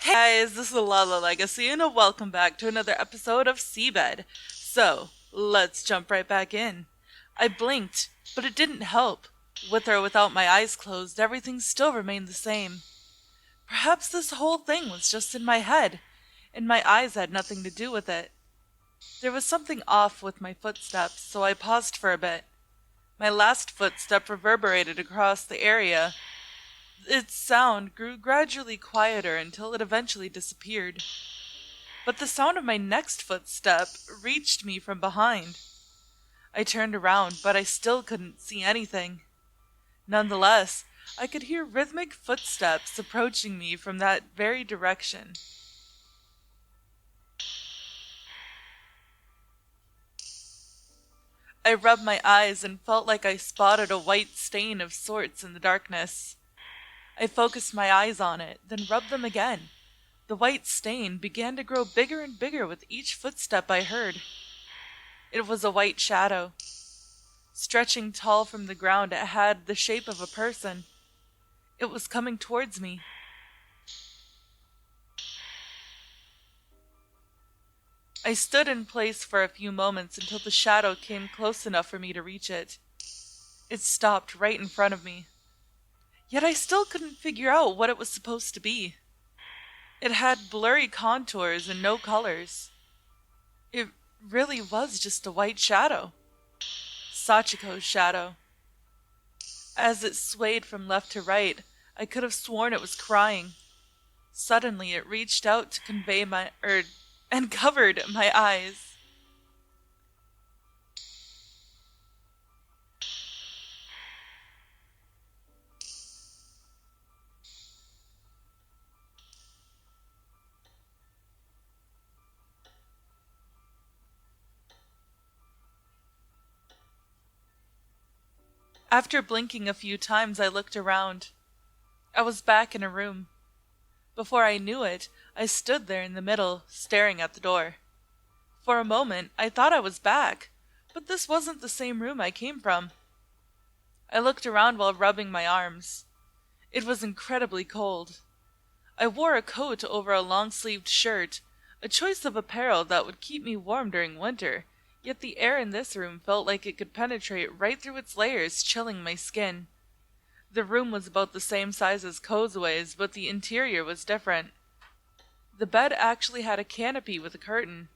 Hey guys, this is Lala Legacy, and welcome back to another episode of Seabed. So, let's jump right back in. I blinked, but it didn't help. With or without my eyes closed, everything still remained the same. Perhaps this whole thing was just in my head, and my eyes had nothing to do with it. There was something off with my footsteps, so I paused for a bit. My last footstep reverberated across the area. Its sound grew gradually quieter until it eventually disappeared. But the sound of my next footstep reached me from behind. I turned around, but I still couldn't see anything. Nonetheless, I could hear rhythmic footsteps approaching me from that very direction. I rubbed my eyes and felt like I spotted a white stain of sorts in the darkness. I focused my eyes on it, then rubbed them again. The white stain began to grow bigger and bigger with each footstep I heard. It was a white shadow. Stretching tall from the ground, it had the shape of a person. It was coming towards me. I stood in place for a few moments until the shadow came close enough for me to reach it. It stopped right in front of me. Yet I still couldn't figure out what it was supposed to be. It had blurry contours and no colors. It really was just a white shadow. Sachiko's shadow. As it swayed from left to right, I could have sworn it was crying. Suddenly it reached out to convey and covered my eyes. After blinking a few times, I looked around. I was back in a room. Before I knew it, I stood there in the middle, staring at the door. For a moment, I thought I was back, but this wasn't the same room I came from. I looked around while rubbing my arms. It was incredibly cold. I wore a coat over a long-sleeved shirt, a choice of apparel that would keep me warm during winter, yet the air in this room felt like it could penetrate right through its layers, chilling my skin. The room was about the same size as Kozue's, but the interior was different. The bed actually had a canopy with a curtain.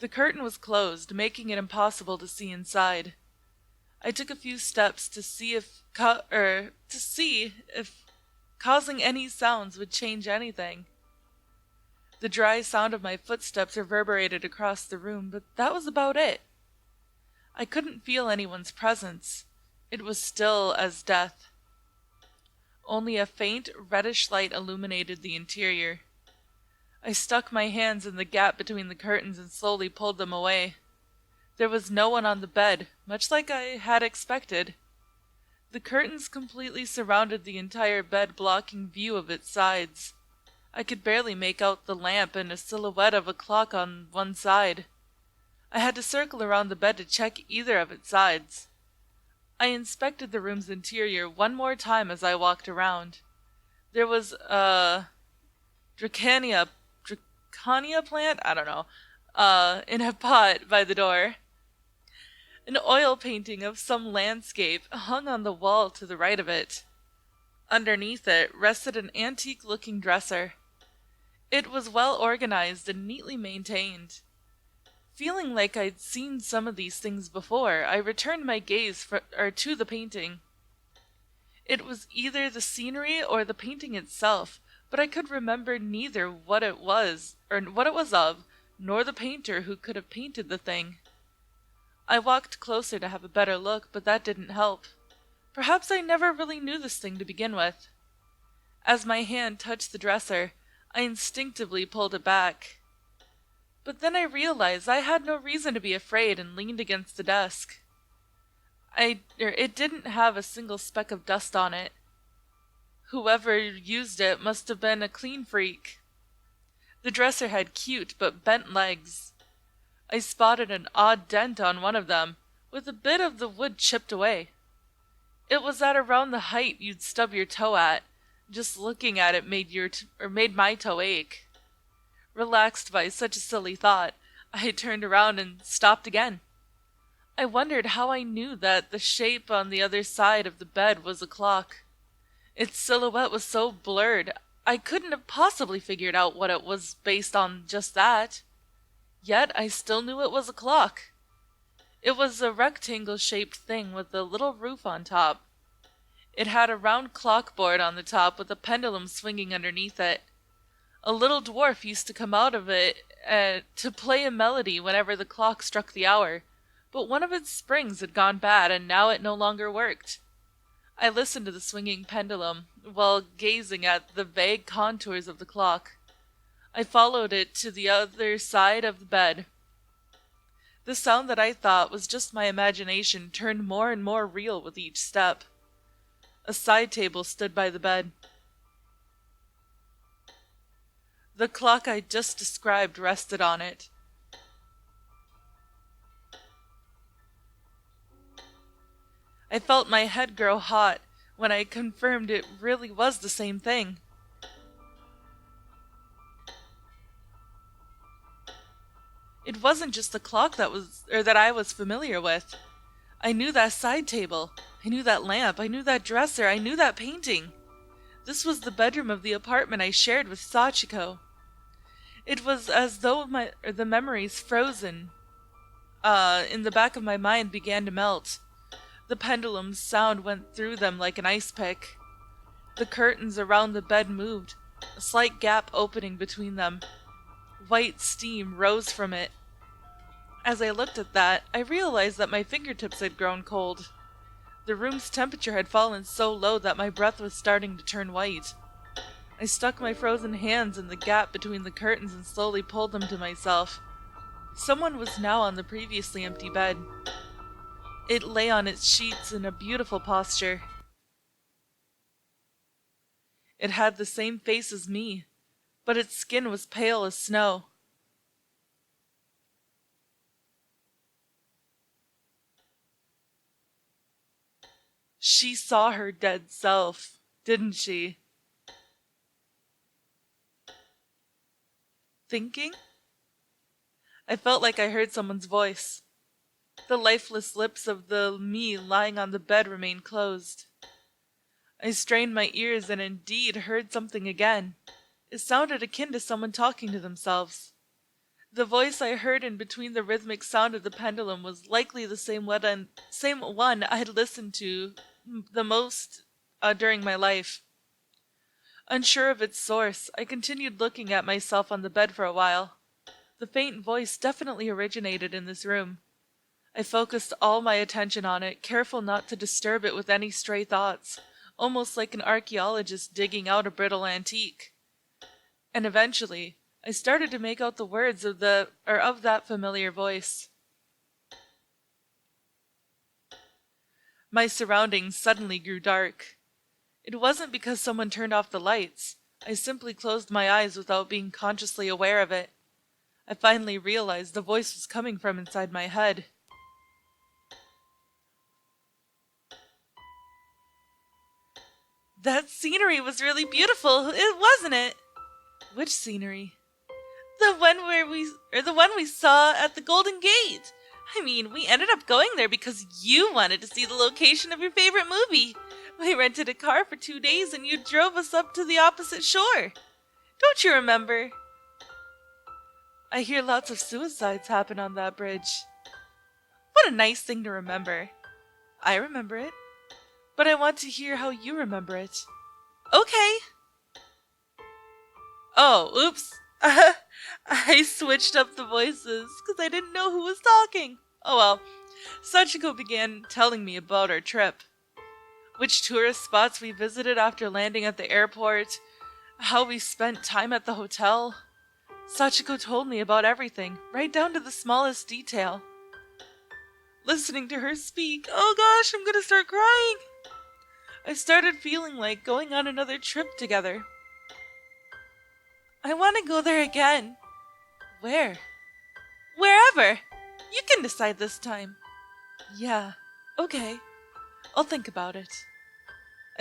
The curtain was closed, making it impossible to see inside. I took a few steps to see if causing any sounds would change anything. The dry sound of my footsteps reverberated across the room, but that was about it. I couldn't feel anyone's presence. It was still as death. Only a faint, reddish light illuminated the interior. I stuck my hands in the gap between the curtains and slowly pulled them away. There was no one on the bed, much like I had expected. The curtains completely surrounded the entire bed, blocking view of its sides. I could barely make out the lamp and a silhouette of a clock on one side. I had to circle around the bed to check either of its sides. I inspected the room's interior one more time as I walked around. There was a dracania plant? I don't know. In a pot by the door. An oil painting of some landscape hung on the wall to the right of it. Underneath it rested an antique-looking dresser. It was well organized and neatly maintained. Feeling like I'd seen some of these things before, I returned my gaze to the painting. It was either the scenery or the painting itself, but I could remember neither what it was of, nor the painter who could have painted the thing. I walked closer to have a better look, but that didn't help. Perhaps I never really knew this thing to begin with. As my hand touched the dresser, I instinctively pulled it back. But then I realized I had no reason to be afraid and leaned against the desk. It didn't have a single speck of dust on it. Whoever used it must have been a clean freak. The dresser had cute but bent legs. I spotted an odd dent on one of them, with a bit of the wood chipped away. It was at around the height you'd stub your toe at, Just looking at it made my toe ache. Relaxed by such a silly thought, I turned around and stopped again. I wondered how I knew that the shape on the other side of the bed was a clock. Its silhouette was so blurred, I couldn't have possibly figured out what it was based on just that. Yet I still knew it was a clock. It was a rectangle-shaped thing with a little roof on top. It had a round clockboard on the top with a pendulum swinging underneath it. A little dwarf used to come out of it to play a melody whenever the clock struck the hour, but one of its springs had gone bad and now it no longer worked. I listened to the swinging pendulum while gazing at the vague contours of the clock. I followed it to the other side of the bed. The sound that I thought was just my imagination turned more and more real with each step. A side table stood by the bed. The clock I just described rested on it. I felt my head grow hot when I confirmed it really was the same thing. It wasn't just the clock that I was familiar with. I knew that side table. I knew that lamp. I knew that dresser. I knew that painting. This was the bedroom of the apartment I shared with Sachiko. It was as though the memories frozen in the back of my mind began to melt. The pendulum's sound went through them like an ice pick. The curtains around the bed moved, a slight gap opening between them. White steam rose from it. As I looked at that, I realized that my fingertips had grown cold. The room's temperature had fallen so low that my breath was starting to turn white. I stuck my frozen hands in the gap between the curtains and slowly pulled them to myself. Someone was now on the previously empty bed. It lay on its sheets in a beautiful posture. It had the same face as me, but its skin was pale as snow. She saw her dead self, didn't she? Thinking? I felt like I heard someone's voice. The lifeless lips of the me lying on the bed remained closed. I strained my ears and indeed heard something again. It sounded akin to someone talking to themselves. The voice I heard in between the rhythmic sound of the pendulum was likely the same one I had listened to the most during my life. Unsure of its source, I continued looking at myself on the bed for a while. The faint voice definitely originated in this room. I focused all my attention on it, careful not to disturb it with any stray thoughts, almost like an archaeologist digging out a brittle antique. And eventually, I started to make out the words of that familiar voice. My surroundings suddenly grew dark. It wasn't because someone turned off the lights. I simply closed my eyes without being consciously aware of it. I finally realized the voice was coming from inside my head. That scenery was really beautiful, wasn't it? Which scenery? The one we saw at the Golden Gate. I mean, we ended up going there because you wanted to see the location of your favorite movie. We rented a car for 2 days and you drove us up to the opposite shore. Don't you remember? I hear lots of suicides happen on that bridge. What a nice thing to remember. I remember it, but I want to hear how you remember it. Okay. Oh, oops. I switched up the voices because I didn't know who was talking. Oh well. Sachiko began telling me about our trip. Which tourist spots we visited after landing at the airport, how we spent time at the hotel. Sachiko told me about everything, right down to the smallest detail. Listening to her speak, oh gosh, I'm gonna start crying. I started feeling like going on another trip together. I want to go there again. Where? Wherever. You can decide this time. Yeah, okay. I'll think about it.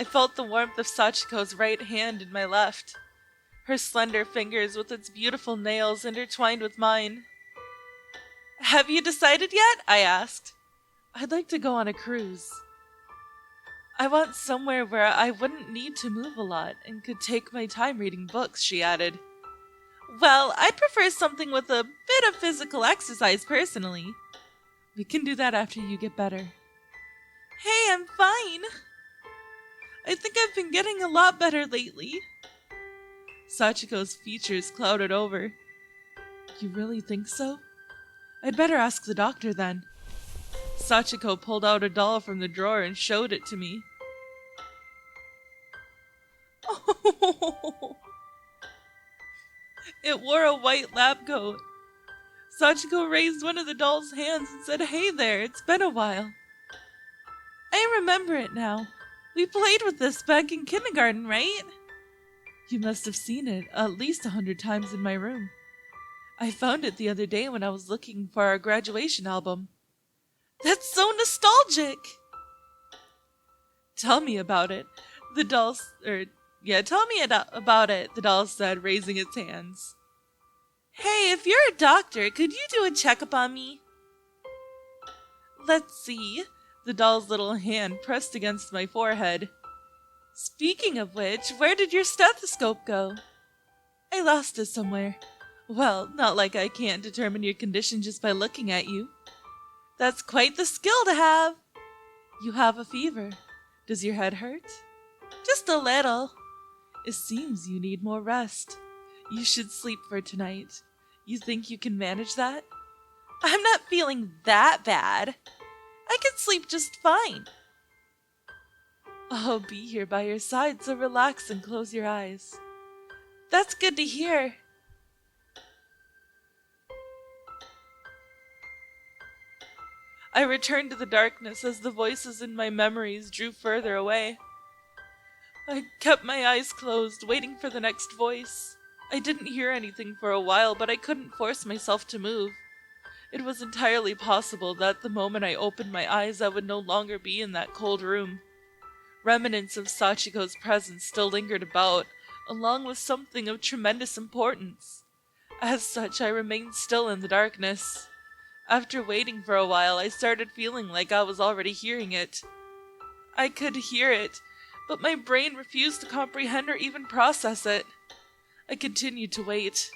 I felt the warmth of Sachiko's right hand in my left, her slender fingers with its beautiful nails intertwined with mine. "Have you decided yet?" I asked. "I'd like to go on a cruise. I want somewhere where I wouldn't need to move a lot and could take my time reading books," she added. "Well, I'd prefer something with a bit of physical exercise personally. We can do that after you get better." "Hey, I'm fine. I think I've been getting a lot better lately." Sachiko's features clouded over. "You really think so? I'd better ask the doctor then." Sachiko pulled out a doll from the drawer and showed it to me. Oh, it wore a white lab coat. Sachiko raised one of the doll's hands and said, "Hey there, it's been a while." "I remember it now. We played with this back in kindergarten, right?" "You must have seen it at least 100 times in my room. I found it the other day when I was looking for our graduation album." "That's so nostalgic!" "Tell me about it," the doll, tell me about it, the doll said, raising its hands. "Hey, if you're a doctor, could you do a checkup on me?" "Let's see." The doll's little hand pressed against my forehead. "Speaking of which, where did your stethoscope go?" "I lost it somewhere." "Well, not like I can't determine your condition just by looking at you." "That's quite the skill to have." "You have a fever. Does your head hurt?" "Just a little." "It seems you need more rest. You should sleep for tonight. You think you can manage that?" "I'm not feeling that bad. I can sleep just fine." "I'll be here by your side, so relax and close your eyes." "That's good to hear." I returned to the darkness as the voices in my memories drew further away. I kept my eyes closed, waiting for the next voice. I didn't hear anything for a while, but I couldn't force myself to move. It was entirely possible that the moment I opened my eyes I would no longer be in that cold room. Remnants of Sachiko's presence still lingered about, along with something of tremendous importance. As such, I remained still in the darkness. After waiting for a while, I started feeling like I was already hearing it. I could hear it, but my brain refused to comprehend or even process it. I continued to wait.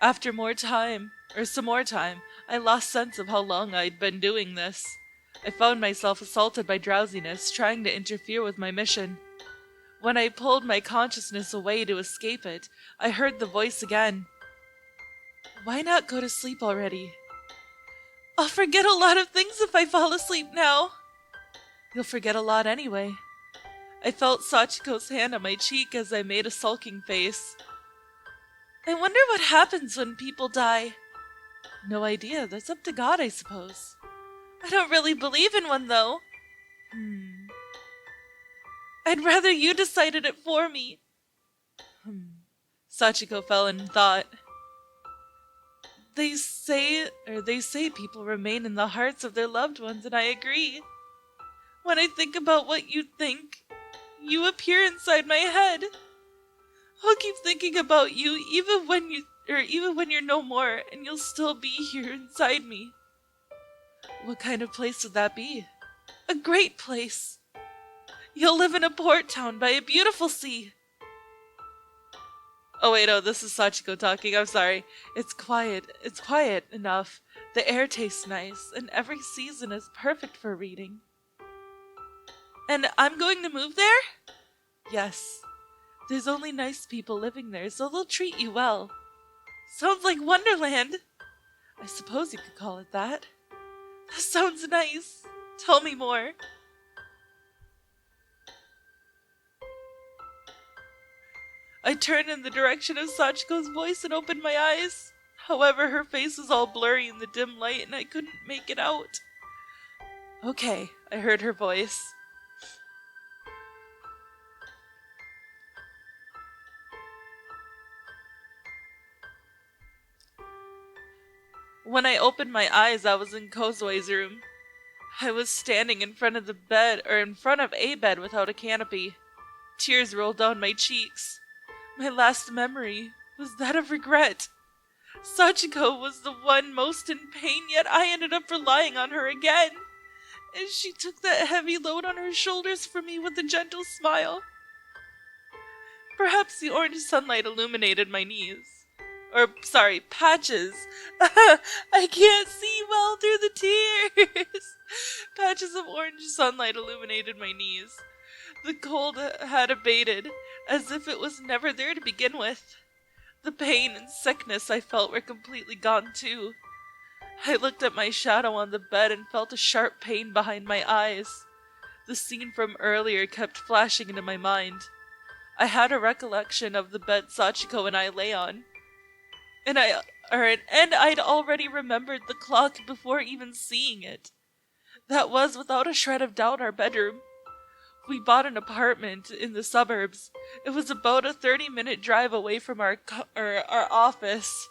After some more time, I lost sense of how long I'd been doing this. I found myself assaulted by drowsiness, trying to interfere with my mission. When I pulled my consciousness away to escape it, I heard the voice again. "Why not go to sleep already?" "I'll forget a lot of things if I fall asleep now." "You'll forget a lot anyway." I felt Sachiko's hand on my cheek as I made a sulking face. "I wonder what happens when people die." "No idea. That's up to God, I suppose." "I don't really believe in one, though." "I'd rather you decided it for me." Sachiko fell in thought. They say people remain in the hearts of their loved ones, and I agree. When I think about what you think, you appear inside my head. I'll keep thinking about you even when you're no more, and you'll still be here inside me." "What kind of place would that be?" "A great place. You'll live in a port town by a beautiful sea." Oh wait, this is Sachiko talking, I'm sorry. It's quiet enough. The air tastes nice, and every season is perfect for reading." "And I'm going to move there?" "Yes. There's only nice people living there, so they'll treat you well." "Sounds like Wonderland." "I suppose you could call it that." "That sounds nice. Tell me more." I turned in the direction of Sachiko's voice and opened my eyes. However, her face was all blurry in the dim light and I couldn't make it out. "Okay," I heard her voice. When I opened my eyes, I was in Kozue's room. I was standing in front of a bed without a canopy. Tears rolled down my cheeks. My last memory was that of regret. Sachiko was the one most in pain, yet I ended up relying on her again. And she took that heavy load on her shoulders for me with a gentle smile. Perhaps the orange sunlight illuminated my knees. Patches. I can't see well through the tears. Patches of orange sunlight illuminated my knees. The cold had abated, as if it was never there to begin with. The pain and sickness I felt were completely gone too. I looked at my shadow on the bed and felt a sharp pain behind my eyes. The scene from earlier kept flashing into my mind. I had a recollection of the bed Sachiko and I lay on. And I'd already remembered the clock before even seeing it. That was, without a shred of doubt, our bedroom. We bought an apartment in the suburbs. It was about a 30-minute drive away from our office.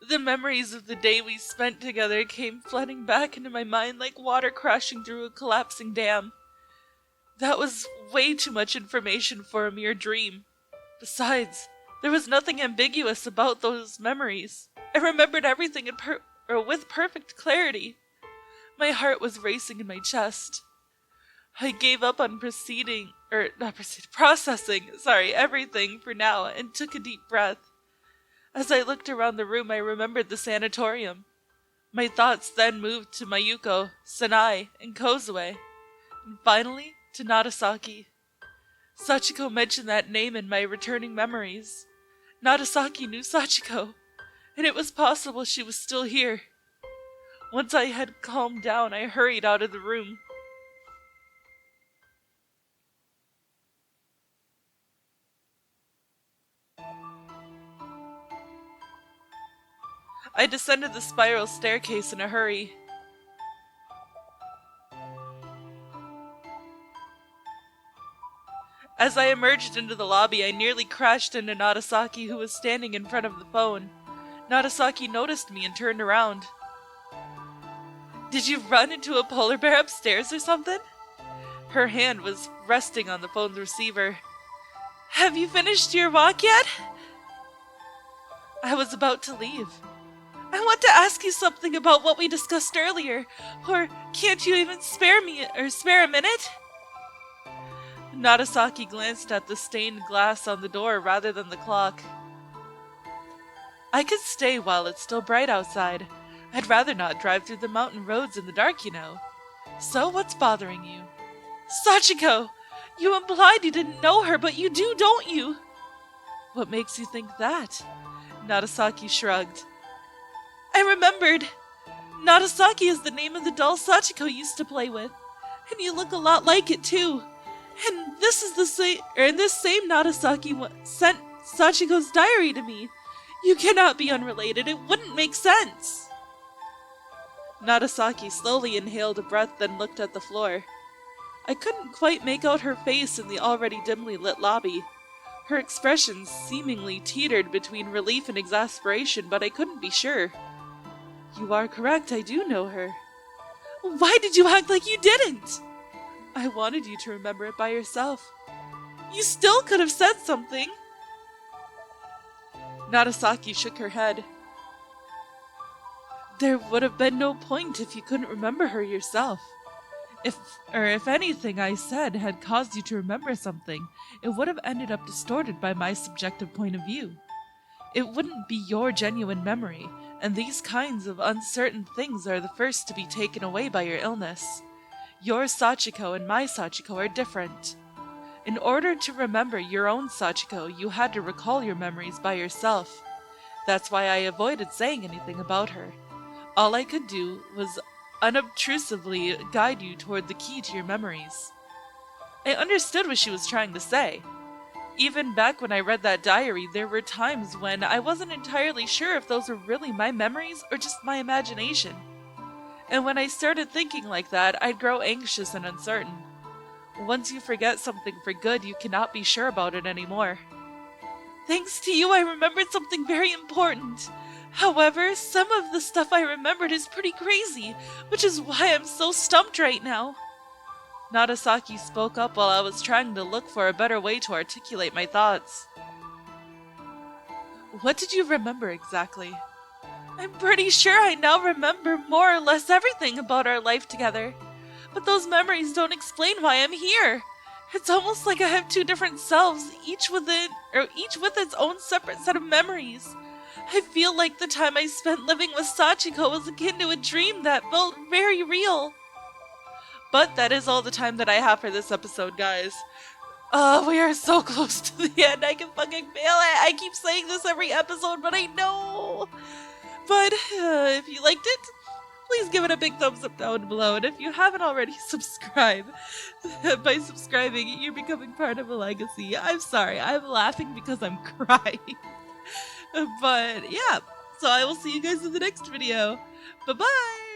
The memories of the day we spent together came flooding back into my mind like water crashing through a collapsing dam. That was way too much information for a mere dream. Besides, there was nothing ambiguous about those memories. I remembered everything with perfect clarity. My heart was racing in my chest. I gave up on processing everything for now and took a deep breath. As I looked around the room, I remembered the sanatorium. My thoughts then moved to Mayuko, Sanai, and Kozue, and finally to Nagasaki. Sachiko mentioned that name in my returning memories. Nagasaki knew Sachiko, and it was possible she was still here. Once I had calmed down, I hurried out of the room. I descended the spiral staircase in a hurry. As I emerged into the lobby, I nearly crashed into Nagasaki, who was standing in front of the phone. Nagasaki noticed me and turned around. "Did you run into a polar bear upstairs or something?" Her hand was resting on the phone's receiver. "Have you finished your walk yet?" I was about to leave. "I want to ask you something about what we discussed earlier, or can't you even spare a minute?" Nagasaki glanced at the stained glass on the door rather than the clock. "I could stay while it's still bright outside. I'd rather not drive through the mountain roads in the dark, you know. So what's bothering you?" "Sachiko! You implied you didn't know her, but you do, don't you?" "What makes you think that?" Nagasaki shrugged. "I remembered. Nagasaki is the name of the doll Sachiko used to play with. And you look a lot like it, too. And this same Nagasaki sent Sachiko's diary to me. You cannot be unrelated. It wouldn't make sense." Nagasaki slowly inhaled a breath, then looked at the floor. I couldn't quite make out her face in the already dimly lit lobby. Her expressions seemingly teetered between relief and exasperation, but I couldn't be sure. "You are correct, I do know her." "Why did you act like you didn't?" "I wanted you to remember it by yourself." "You still could have said something." Nagasaki shook her head. "There would have been no point if you couldn't remember her yourself. If anything I said had caused you to remember something, it would have ended up distorted by my subjective point of view. It wouldn't be your genuine memory, and these kinds of uncertain things are the first to be taken away by your illness. Your Sachiko and my Sachiko are different. In order to remember your own Sachiko, you had to recall your memories by yourself. That's why I avoided saying anything about her. All I could do was unobtrusively guide you toward the key to your memories." I understood what she was trying to say. Even back when I read that diary, there were times when I wasn't entirely sure if those were really my memories or just my imagination. And when I started thinking like that, I'd grow anxious and uncertain. Once you forget something for good, you cannot be sure about it anymore. "Thanks to you, I remembered something very important. However, some of the stuff I remembered is pretty crazy, which is why I'm so stumped right now. Narasaki spoke up while I was trying to look for a better way to articulate my thoughts. What did you remember exactly? I'm pretty sure I now remember more or less everything about our life together. But those memories don't explain why I'm here. It's almost like I have two different selves, each with its own separate set of memories. I feel like the time I spent living with Sachiko was akin to a dream that felt very real. But that is all the time that I have for this episode, guys. We are so close to the end. I can fucking feel it. I keep saying this every episode, but I know. But if you liked it, please give it a big thumbs up down below. And if you haven't already, subscribe. By subscribing, you're becoming part of a legacy. I'm sorry. I'm laughing because I'm crying. But yeah, so I will see you guys in the next video. Bye-bye!